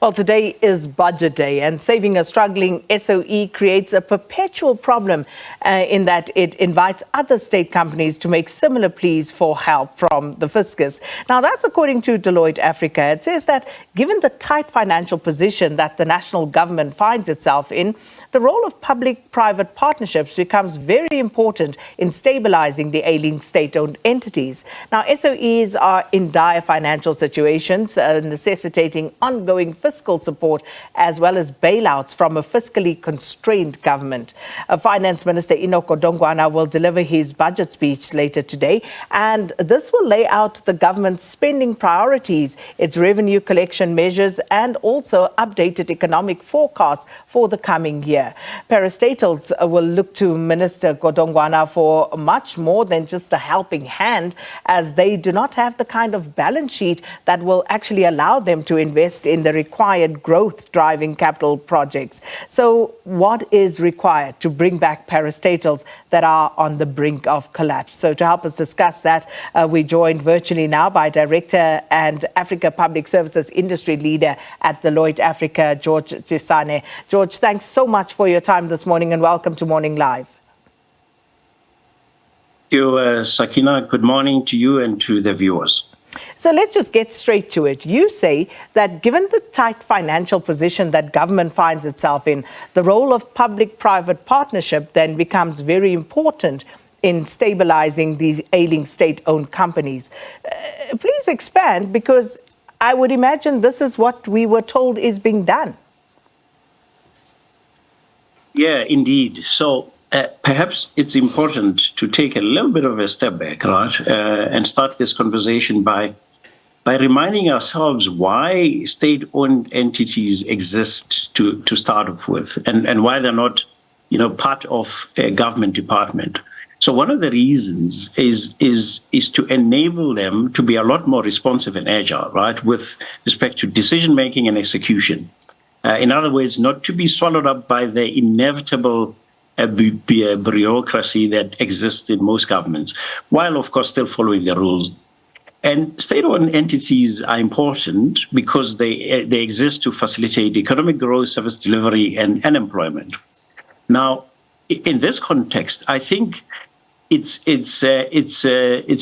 Well, today is budget day, and saving a struggling SOE creates a perpetual problem in that it invites other state companies to make similar pleas for help from the fiscus. Now, that's according to Deloitte Africa. It says that given the tight financial position that the national government finds itself in, the role of public-private partnerships becomes very important in stabilising the ailing state-owned entities. Now, SOEs are in dire financial situations, necessitating ongoing fiscal support as well as bailouts from a fiscally constrained government. Finance Minister Enoch Godongwana will deliver his budget speech later today, and this will lay out the government's spending priorities, its revenue collection measures, and also updated economic forecasts for the coming year. Parastatals will look to Minister Godongwana for much more than just a helping hand, as they do not have the kind of balance sheet that will actually allow them to invest in the required growth-driving capital projects. So what is required to bring back parastatals that are on the brink of collapse? So to help us discuss that, we're joined virtually now by Director and Africa Public Services Industry Leader at Deloitte Africa, George Tshesane. George, thanks so much for your time this morning and welcome to Morning Live. Thank you, Sakina. Good morning to you and to the viewers. So let's just get straight to it. You say that given the tight financial position that government finds itself in, the role of public-private partnership then becomes very important in stabilizing these ailing state-owned companies. Please expand, because I would imagine this is what we were told is being done. Yeah, indeed. So perhaps it's important to take a little bit of a step back, right, and start this conversation by reminding ourselves why state-owned entities exist to start off with, and why they're not, part of a government department. So one of the reasons is to enable them to be a lot more responsive and agile, right, with respect to decision-making and execution. In other words, not to be swallowed up by the inevitable bureaucracy that exists in most governments, while, of course, still following the rules. And state-owned entities are important because they exist to facilitate economic growth, service delivery, and employment. Now, in this context, I think it's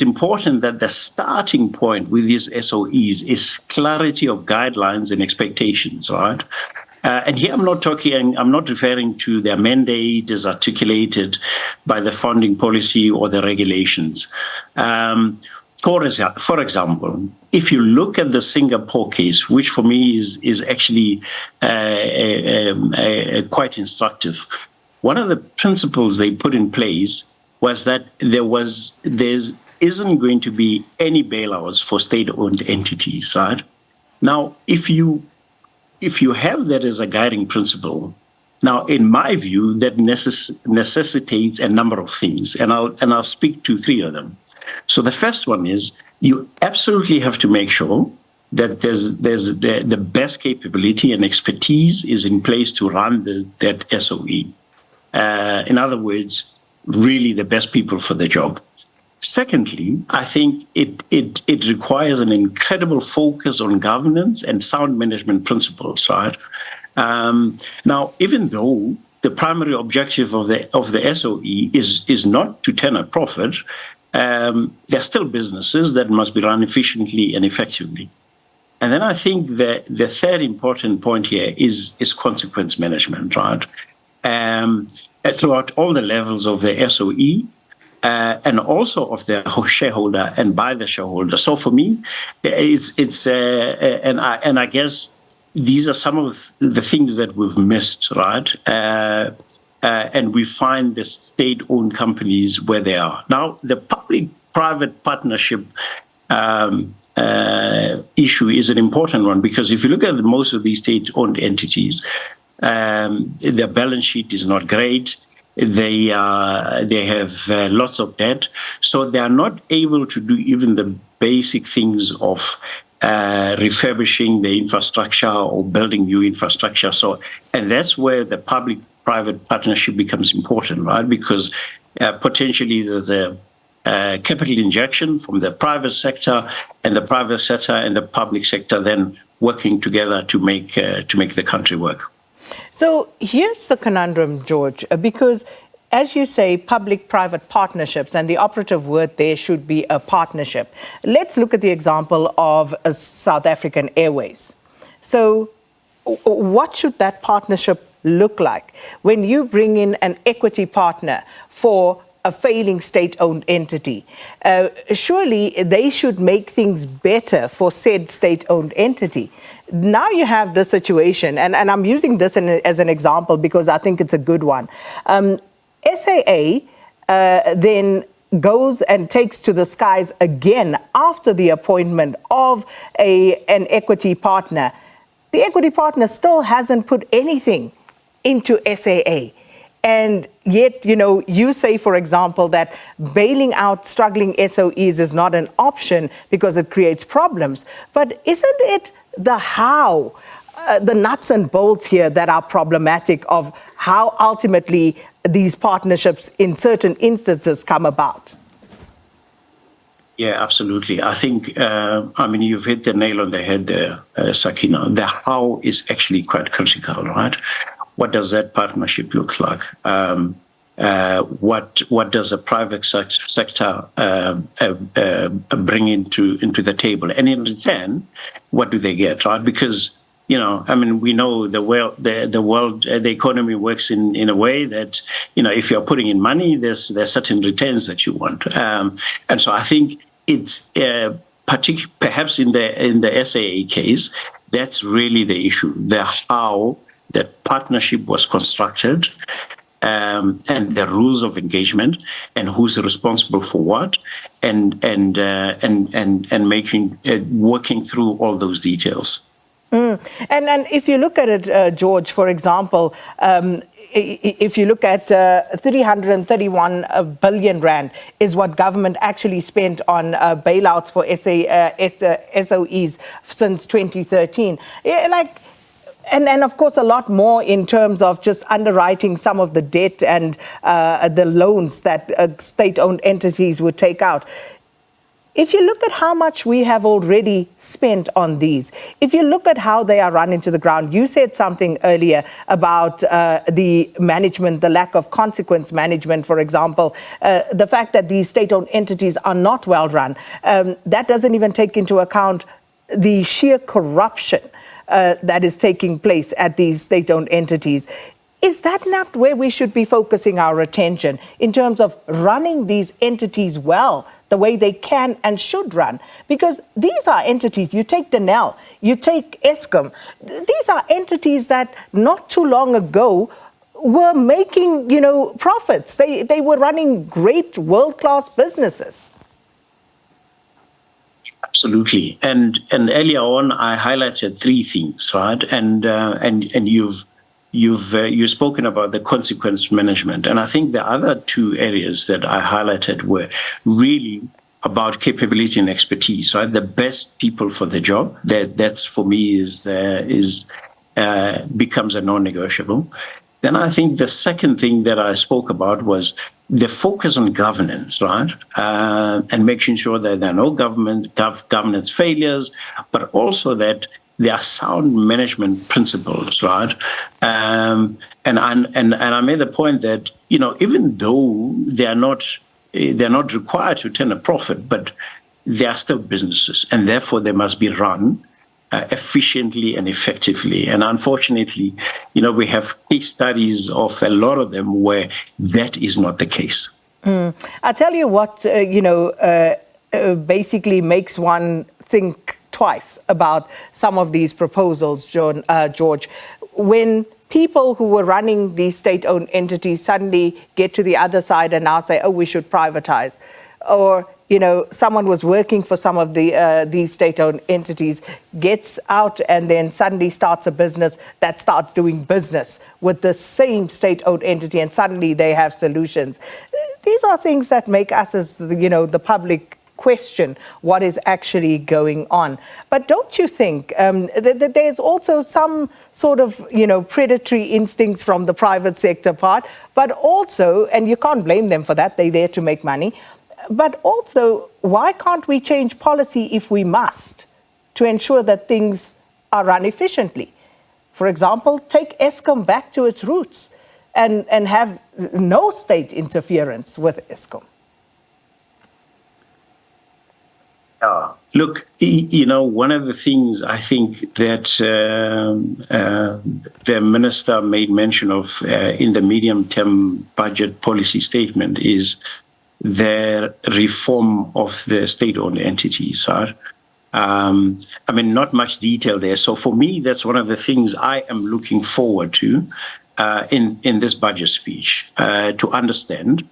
important that the starting point with these SOEs is clarity of guidelines and expectations, right? And here I'm not referring to their mandate as articulated by the funding policy or the regulations. For example, if you look at the Singapore case, which for me is actually quite instructive, one of the principles they put in place was that there isn't going to be any bailouts for state-owned entities, right? Now, if you have that as a guiding principle, now, in my view, that necessitates a number of things, and I'll speak to three of them. So the first one is you absolutely have to make sure that there's the best capability and expertise is in place to run that SOE. In other words, really the best people for the job. Secondly, I think it requires an incredible focus on governance and sound management principles, right? Now, even though the primary objective of the SOE is not to turn a profit, there are still businesses that must be run efficiently and effectively. And then I think the third important point here is consequence management, right? Throughout all the levels of the SOE, and also of the shareholder and by the shareholder. So for me, and I guess these are some of the things that we've missed, right? And we find the state-owned companies where they are. Now, the public-private partnership issue is an important one, because if you look at most of these state-owned entities, their balance sheet is not great. They have lots of debt, so they are not able to do even the basic things of refurbishing the infrastructure or building new infrastructure. And that's where the public-private partnership becomes important, right? Because potentially there's a capital injection from the private sector, and the private sector and the public sector then working together to make the country work. So here's the conundrum, George, because as you say, public-private partnerships, and the operative word there should be a partnership. Let's look at the example of South African Airways. So what should that partnership look like? When you bring in an equity partner for a failing state-owned entity, surely they should make things better for said state-owned entity. Now you have the situation, and I'm using this as an example because I think it's a good one. SAA then goes and takes to the skies again after the appointment of an equity partner. The equity partner still hasn't put anything into SAA. And yet, you say, for example, that bailing out struggling SOEs is not an option because it creates problems. But isn't it the how, the nuts and bolts here that are problematic of how ultimately these partnerships in certain instances come about? Yeah, absolutely. I think, you've hit the nail on the head there, Sakina. The how is actually quite critical, right? What does that partnership look like? What does the private sector bring into the table? And in return, what do they get, right? Because, we know the economy works in a way that, if you're putting in money, there's certain returns that you want. And so I think it's perhaps in the SAA case, that's really the issue, the how that partnership was constructed, and the rules of engagement, and who's responsible for what, and making working through all those details. And if you look at it, George, for example, if you look at 331 billion rand is what government actually spent on bailouts for SOEs since 2013. And of course, a lot more in terms of just underwriting some of the debt and the loans that state-owned entities would take out. If you look at how much we have already spent on these, if you look at how they are run into the ground, you said something earlier about the management, the lack of consequence management, for example, the fact that these state-owned entities are not well run. That doesn't even take into account the sheer corruption that is taking place at these state-owned entities. Is that not where we should be focusing our attention in terms of running these entities well, the way they can and should run? Because these are entities, you take Denel, you take Eskom, these are entities that not too long ago were making, profits. They were running great world-class businesses. Absolutely. And earlier on, I highlighted three things, right? And you've spoken about the consequence management. And I think the other two areas that I highlighted were really about capability and expertise, right? The best people for the job. That's for me becomes a non-negotiable. Then I think the second thing that I spoke about was the focus on governance, right? And making sure that there are no governance failures, but also that there are sound management principles, right? And I made the point that, even though they're not required to turn a profit, but they are still businesses, and therefore they must be run efficiently and effectively. And unfortunately, we have case studies of a lot of them where that is not the case. I'll tell you what, basically makes one think twice about some of these proposals, George. When people who were running these state-owned entities suddenly get to the other side and now say, oh, we should privatize, or someone was working for some of these state-owned entities, gets out and then suddenly starts a business that starts doing business with the same state-owned entity, and suddenly they have solutions. These are things that make us as, the public question what is actually going on. But don't you think that there's also some sort of, predatory instincts from the private sector part, but also, and you can't blame them for that, they're there to make money, but also, why can't we change policy if we must, to ensure that things are run efficiently. For example, take Eskom back to its roots and have no state interference with Eskom. Look, one of the things I think that the minister made mention of in the medium-term budget policy statement is the reform of the state-owned entities. Right? Not much detail there. So for me, that's one of the things I am looking forward to in this budget speech, to understand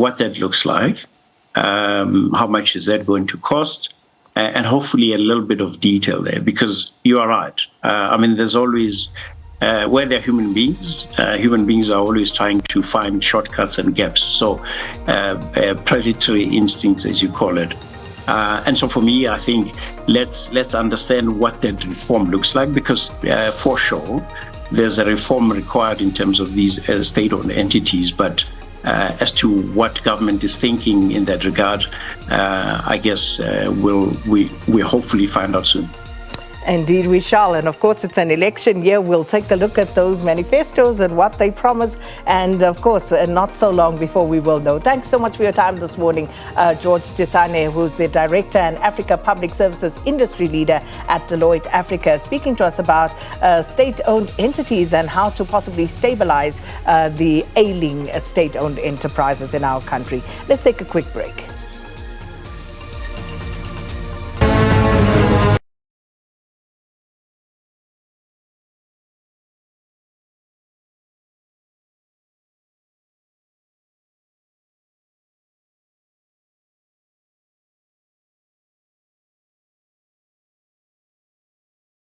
what that looks like. How much is that going to cost? And hopefully a little bit of detail there, because you are right. There's always, where there are human beings are always trying to find shortcuts and gaps. So predatory instincts, as you call it. And so for me, I think let's understand what that reform looks like, because for sure, there's a reform required in terms of these state-owned entities, but as to what government is thinking in that regard, I guess we'll hopefully find out soon. Indeed, we shall. And of course, it's an election year. We'll take a look at those manifestos and what they promise. And of course, not so long before we will know. Thanks so much for your time this morning, George Tshesane, who's the Director and Africa Public Services Industry Leader at Deloitte Africa, speaking to us about state-owned entities and how to possibly stabilize the ailing state-owned enterprises in our country. Let's take a quick break.